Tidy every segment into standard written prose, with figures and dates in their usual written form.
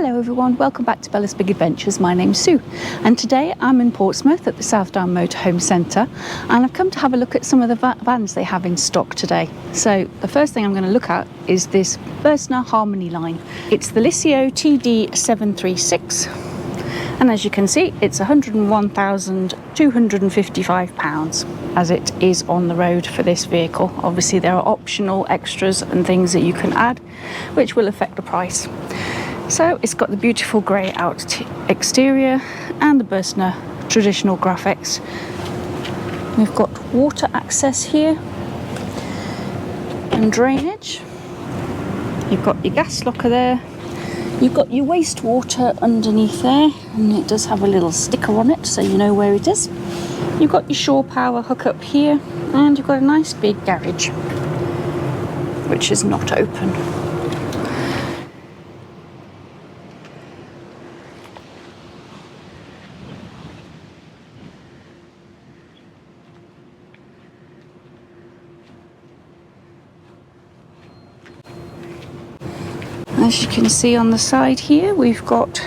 Hello everyone, welcome back to Bella's Big Adventures. My name's Sue and today I'm in Portsmouth at the Southdown Motorhome Centre, and I've come to have a look at some of the vans they have in stock today. So the first thing I'm going to look at is this Burstner Harmony line. It's the Lyseo TD 736 and as you can see it's £101,255 as it is on the road for this vehicle. Obviously there are optional extras and things that you can add which will affect the price. So it's got the beautiful grey out exterior and the Burstner traditional graphics. We've got water access here and drainage. You've got your gas locker there. You've got your wastewater underneath there, and it does have a little sticker on it so you know where it is. You've got your shore power hookup here, and you've got a nice big garage which is not open. As you can see on the side here, we've got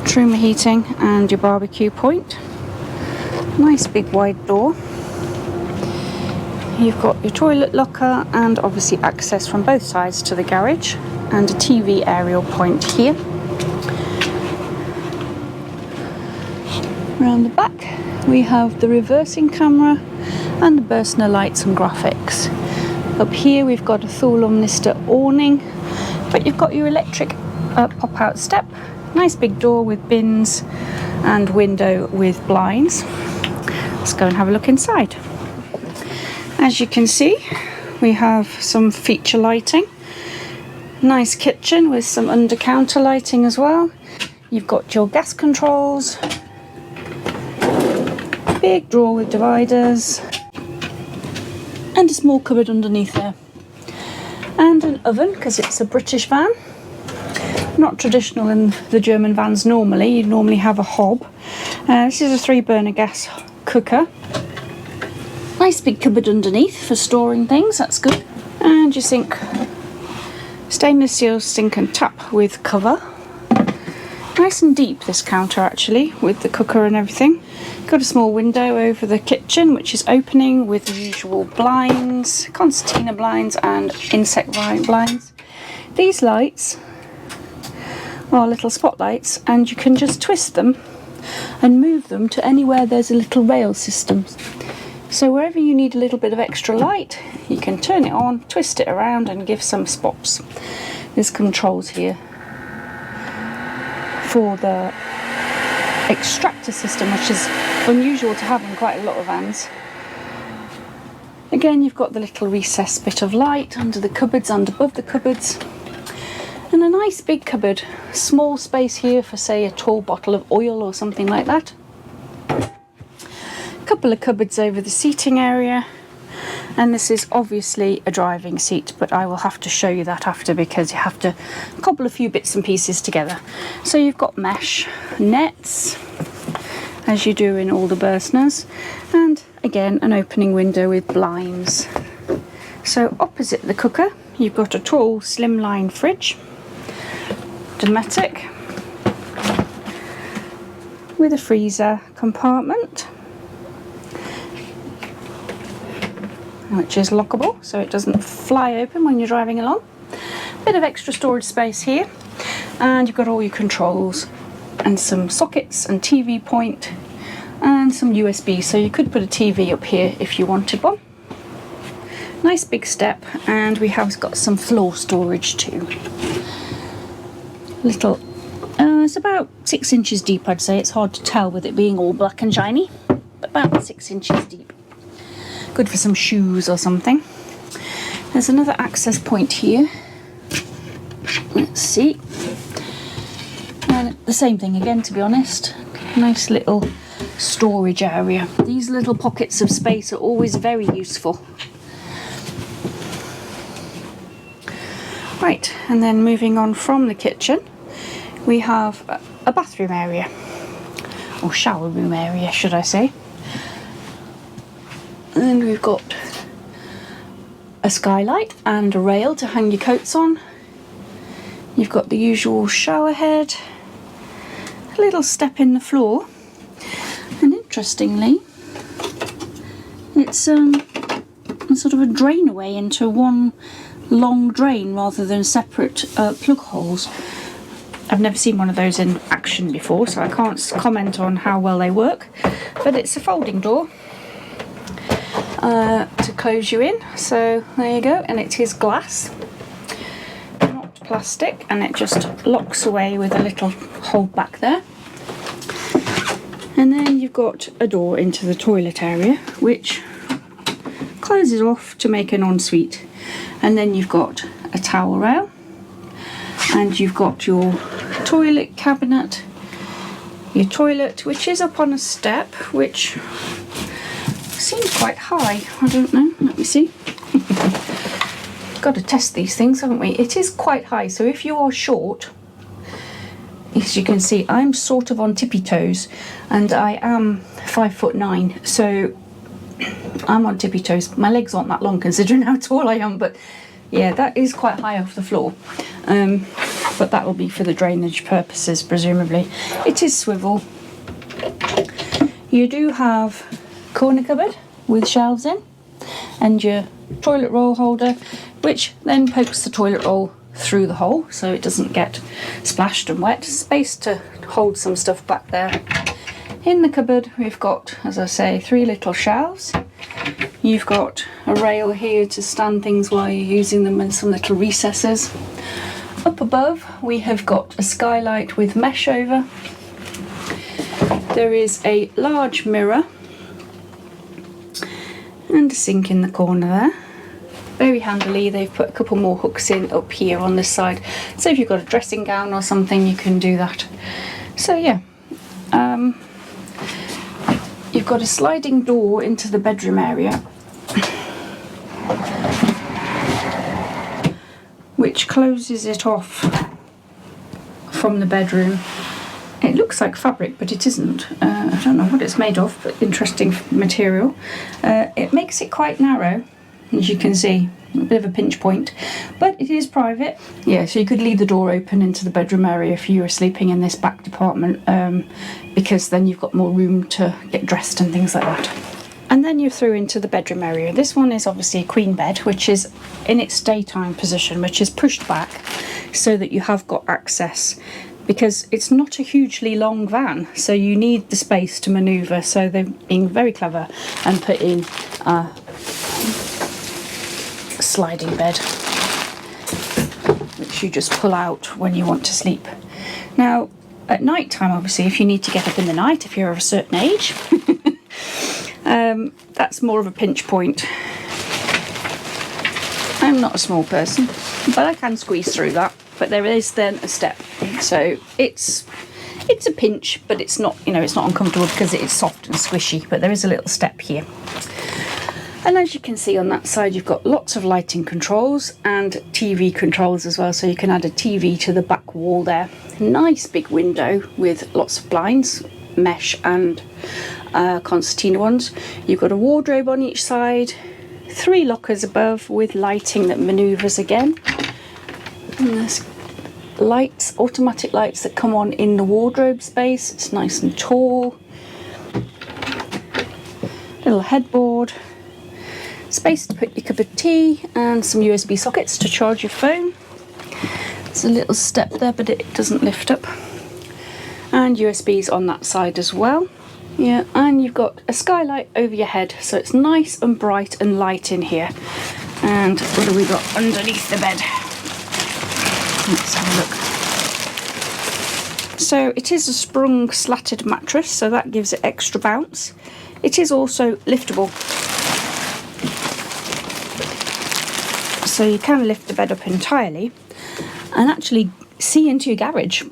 truma heating and your barbecue point. Nice big wide door. You've got your toilet locker and obviously access from both sides to the garage, and a TV aerial point here. Around the back we have the reversing camera and the Burstner lights and graphics. Up here we've got a Thule Omnister awning. But you've got your electric pop-out step, nice big door with bins and window with blinds. Let's go and have a look inside. As you can see, we have some feature lighting. Nice kitchen with some under-counter lighting as well. You've got your gas controls, big drawer with dividers, and a small cupboard underneath there. And an oven, because it's a British van. Not traditional in the German vans normally. You normally have a hob. This is a 3-burner gas cooker. Nice big cupboard underneath for storing things, that's good. And your sink. Stainless steel sink and tap with cover. Nice and deep this counter actually, with the cooker and everything. Got a small window over the kitchen which is opening with the usual blinds, concertina blinds and insect blinds. These lights are little spotlights and you can just twist them and move them to anywhere there's a little rail system. So wherever you need a little bit of extra light, you can turn it on, twist it around and give some spots. There's controls here for the extractor system, which is unusual to have in quite a lot of vans. Again, you've got the little recessed bit of light under the cupboards and above the cupboards, and a nice big cupboard. Small space here for, say, a tall bottle of oil or something like that. A couple of cupboards over the seating area, and this is obviously a driving seat, but I will have to show you that after because you have to cobble a few bits and pieces together. So you've got mesh nets, as you do in all the Burstners, and again an opening window with blinds. So opposite the cooker you've got a tall slimline fridge, Dometic, with a freezer compartment which is lockable so it doesn't fly open when you're driving along. Bit of extra storage space here, and you've got all your controls and some sockets and TV point and some USB, so you could put a TV up here if you wanted one. Nice big step, and we have got some floor storage too. Little, it's about 6 inches deep I'd say. It's hard to tell with it being all black and shiny, but about 6 inches deep. Good for some shoes or something. There's another access point here. Let's see. And the same thing again, to be honest. Nice little storage area. These little pockets of space are always very useful. Right, and then moving on from the kitchen, we have a bathroom area, or shower room area, should I say. And then we've got a skylight and a rail to hang your coats on. You've got the usual shower head, a little step in the floor, and interestingly, it's sort of a drain away into one long drain rather than separate plug holes. I've never seen one of those in action before, so I can't comment on how well they work, but it's a folding door to close you in. So there you go, and it is glass, not plastic, and it just locks away with a little hold back there. And then you've got a door into the toilet area, which closes off to make an ensuite. And then you've got a towel rail, and you've got your toilet cabinet, your toilet, which is up on a step, which seems quite high. I don't know, let me see. Got to test these things, haven't we? It is quite high, so if you are short, as you can see, I'm sort of on tippy toes, and I am 5'9", so I'm on tippy toes. My legs aren't that long considering how tall I am, but yeah, that is quite high off the floor. But that will be for the drainage purposes, presumably. It is swivel. You do have corner cupboard with shelves in, and your toilet roll holder, which then pokes the toilet roll through the hole so it doesn't get splashed and wet. Space to hold some stuff back there. In the cupboard we've got, as I say, 3 little shelves. You've got a rail here to stand things while you're using them, and some little recesses. Up above we have got a skylight with mesh over. There is a large mirror and a sink in the corner there. Very handily they've put a couple more hooks in up here on this side, so if you've got a dressing gown or something you can do that. So yeah, you've got a sliding door into the bedroom area, which closes it off from the bedroom. It looks like fabric, but it isn't. I don't know what it's made of, but interesting material. It makes it quite narrow, as you can see, a bit of a pinch point, but it is private. Yeah, so you could leave the door open into the bedroom area if you were sleeping in this back department, because then you've got more room to get dressed and things like that. And then you're through into the bedroom area. This one is obviously a queen bed, which is in its daytime position, which is pushed back so that you have got access, because it's not a hugely long van, so you need the space to manoeuvre. So they've been very clever and put in a sliding bed, which you just pull out when you want to sleep. Now, at night time, obviously, if you need to get up in the night, if you're of a certain age, that's more of a pinch point. I'm not a small person, but I can squeeze through that. But there is then a step, so it's a pinch, but it's not, you know, it's not uncomfortable because it is soft and squishy. But there is a little step here. And as you can see on that side, you've got lots of lighting controls and TV controls as well, so you can add a TV to the back wall there. Nice big window with lots of blinds, mesh and concertina ones. You've got a wardrobe on each side, 3 lockers above with lighting that manoeuvres again. And there's lights, automatic lights that come on in the wardrobe space. It's nice and tall. Little headboard. Space to put your cup of tea and some USB sockets to charge your phone. There's a little step there, but it doesn't lift up. And USBs on that side as well. Yeah, and you've got a skylight over your head, so it's nice and bright and light in here. And what have we got underneath the bed? Let's have a look. So it is a sprung slatted mattress, so that gives it extra bounce. It is also liftable, so you can lift the bed up entirely and actually see into your garage.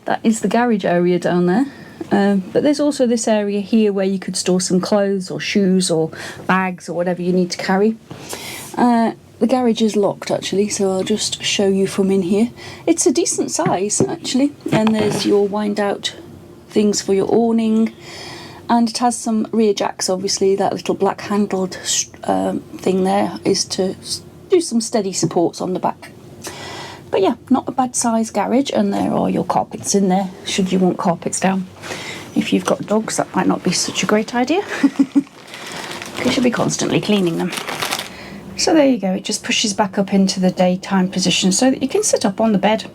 That is the garage area down there. But there's also this area here where you could store some clothes or shoes or bags or whatever you need to carry. The garage is locked actually, so I'll just show you from in here. It's a decent size actually, and there's your wind out things for your awning, and it has some rear jacks. Obviously that little black handled thing there is to do some steady supports on the back. But yeah, not a bad size garage, and there are your carpets in there should you want carpets down. If you've got dogs, that might not be such a great idea because you'll be constantly cleaning them. So there you go, it just pushes back up into the daytime position so that you can sit up on the bed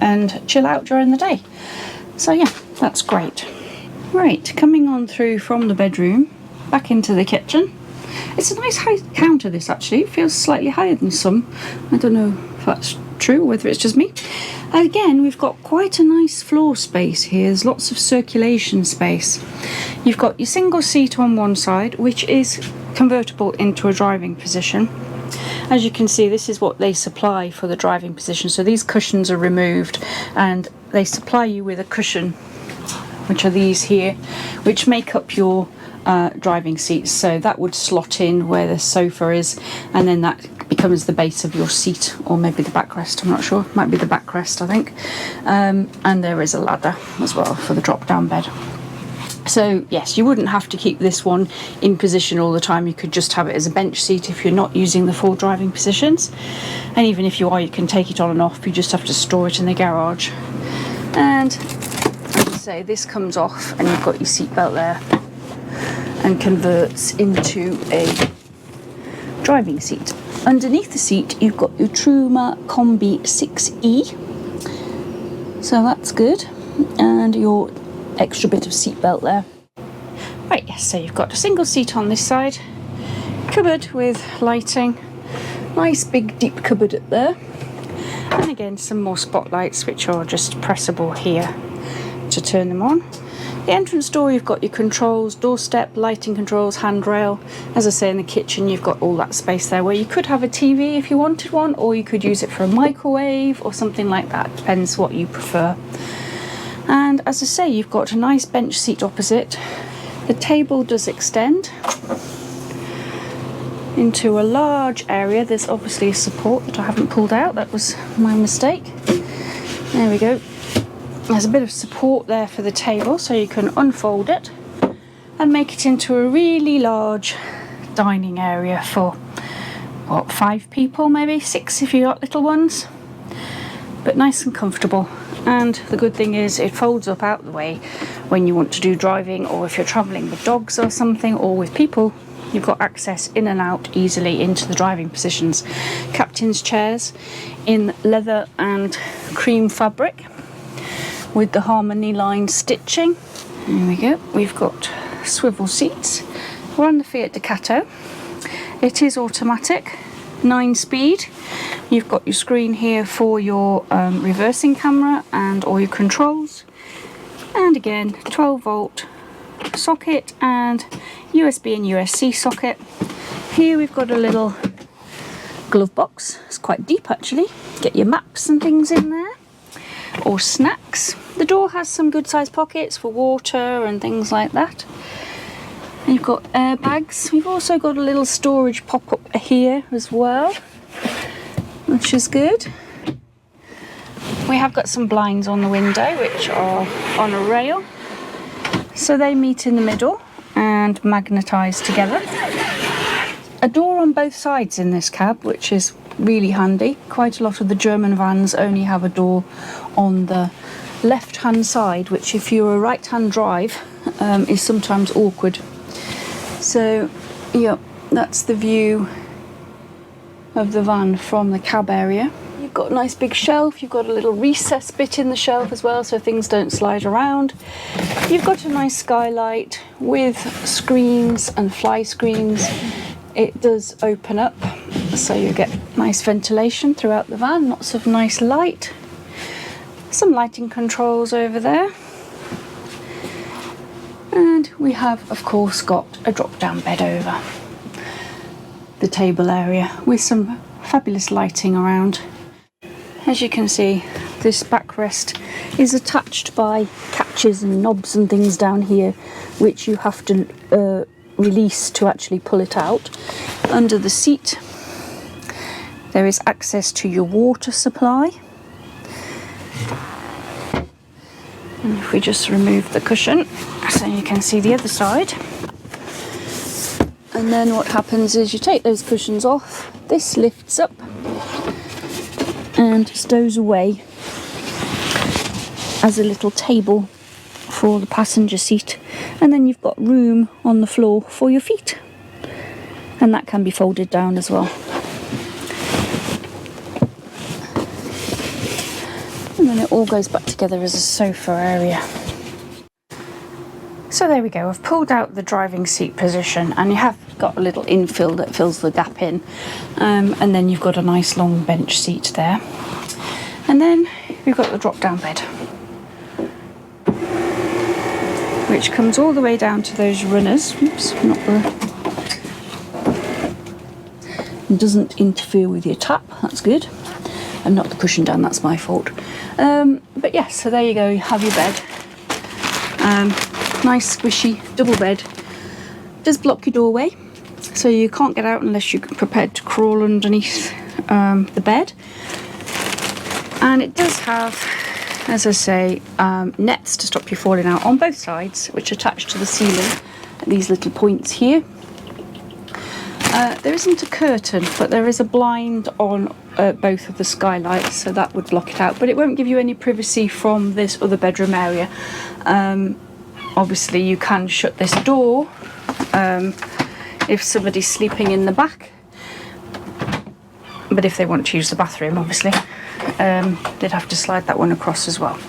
and chill out during the day. So yeah, that's great. Right, coming on through from the bedroom back into the kitchen. It's a nice high counter, this actually. It feels slightly higher than some. I don't know if that's true, whether it's just me. Again, we've got quite a nice floor space here. There's lots of circulation space. You've got your single seat on one side, which is convertible into a driving position. As you can see, this is what they supply for the driving position. So these cushions are removed and they supply you with a cushion, which are these here, which make up your driving seats. So that would slot in where the sofa is, and then that becomes the base of your seat, or maybe the backrest, I'm not sure. Might be the backrest, I think. And there is a ladder as well for the drop down bed. So yes, you wouldn't have to keep this one in position all the time. You could just have it as a bench seat if you're not using the full driving positions. And even if you are, you can take it on and off. You just have to store it in the garage. And as I say, this comes off and you've got your seatbelt there and converts into a driving seat. Underneath the seat, you've got your Truma Combi 6E. So that's good. And your extra bit of seat belt there. Right, yes, so you've got a single seat on this side, cupboard with lighting, nice big deep cupboard up there, and again some more spotlights which are just pressable here to turn them on. The entrance door, you've got your controls, doorstep, lighting controls, handrail. As I say, in the kitchen you've got all that space there where you could have a TV if you wanted one, or you could use it for a microwave or something like that, depends what you prefer. And as I say, you've got a nice bench seat opposite. The table does extend into a large area. There's obviously a support that I haven't pulled out. That was my mistake. There we go. There's a bit of support there for the table, so you can unfold it and make it into a really large dining area for, what, 5 people, maybe 6 if you've got little ones. But nice and comfortable. And the good thing is it folds up out the way when you want to do driving, or if you're travelling with dogs or something, or with people, you've got access in and out easily into the driving positions. Captain's chairs in leather and cream fabric with the harmony line stitching. There we go. We've got swivel seats. We're on the Fiat Ducato. It is automatic, 9-speed. You've got your screen here for your reversing camera and all your controls. And again, 12-volt socket and USB and USB-C socket. Here we've got a little glove box. It's quite deep actually. Get your maps and things in there, or snacks. The door has some good sized pockets for water and things like that. And you've got airbags. We've also got a little storage pop-up here as well, which is good. We have got some blinds on the window which are on a rail, so they meet in the middle and magnetise together. A door on both sides in this cab, which is really handy. Quite a lot of the German vans only have a door on the left hand side, which if you're a right hand drive is sometimes awkward. So yeah, that's the view of the van from the cab area. You've got a nice big shelf. You've got a little recess bit in the shelf as well, so things don't slide around. You've got a nice skylight with screens and fly screens. It does open up, so you get nice ventilation throughout the van, lots of nice light. Some lighting controls over there. And we have, of course, got a drop-down bed over the table area with some fabulous lighting around. As you can see, this backrest is attached by catches and knobs and things down here, which you have to release to actually pull it out. Under the seat there is access to your water supply, and if we just remove the cushion so you can see the other side, and then what happens is you take those cushions off, this lifts up and and stows away as a little table for the passenger seat, and then you've got room on the floor for your feet, and that can be folded down as well. And then it all goes back together as a sofa area. So there we go, I've pulled out the driving seat position, and you have got a little infill that fills the gap in, and then you've got a nice long bench seat there, and then we've got the drop down bed, which comes all the way down to those runners. Oops, not the... It doesn't interfere with your tap, that's good. And not the cushion down, that's my fault. But yes, so there you go, you have your bed. Nice squishy double bed. Does block your doorway, so you can't get out unless you're prepared to crawl underneath the bed. And it does have, as I say, nets to stop you falling out on both sides, which attach to the ceiling at these little points here. There isn't a curtain, but there is a blind on both of the skylights, so that would block it out, but it won't give you any privacy from this other bedroom area. Obviously you can shut this door if somebody's sleeping in the back, but if they want to use the bathroom, obviously they'd have to slide that one across as well.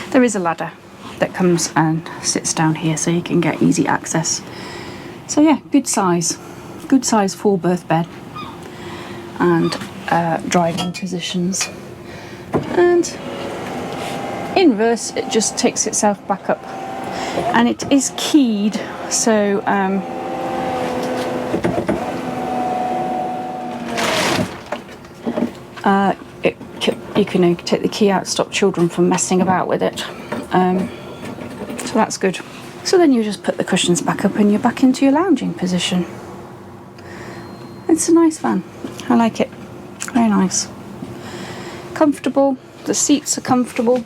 There is a ladder that comes and sits down here, so you can get easy access. So yeah, good size 4-berth bed, and driving positions, and in reverse it just takes itself back up, and it is keyed, so you can take the key out, stop children from messing about with it, so that's good. So then you just put the cushions back up and you're back into your lounging position. It's a nice van, I like it, very nice, comfortable, the seats are comfortable,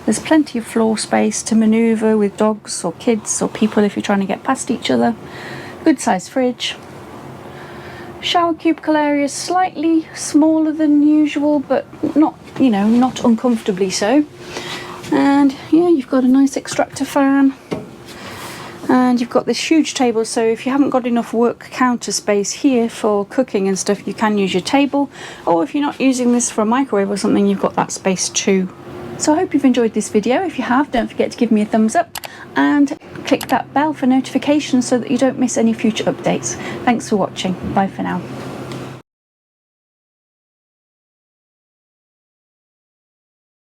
there's plenty of floor space to manoeuvre with dogs or kids or people if you're trying to get past each other, good sized fridge, shower cubicle area slightly smaller than usual, but not, you know, not uncomfortably so, and yeah, you've got a nice extractor fan. And you've got this huge table, so if you haven't got enough work counter space here for cooking and stuff, you can use your table, or if you're not using this for a microwave or something, you've got that space too. So I hope you've enjoyed this video. If you have, don't forget to give me a thumbs up and click that bell for notifications so that you don't miss any future updates. Thanks for watching. Bye for now.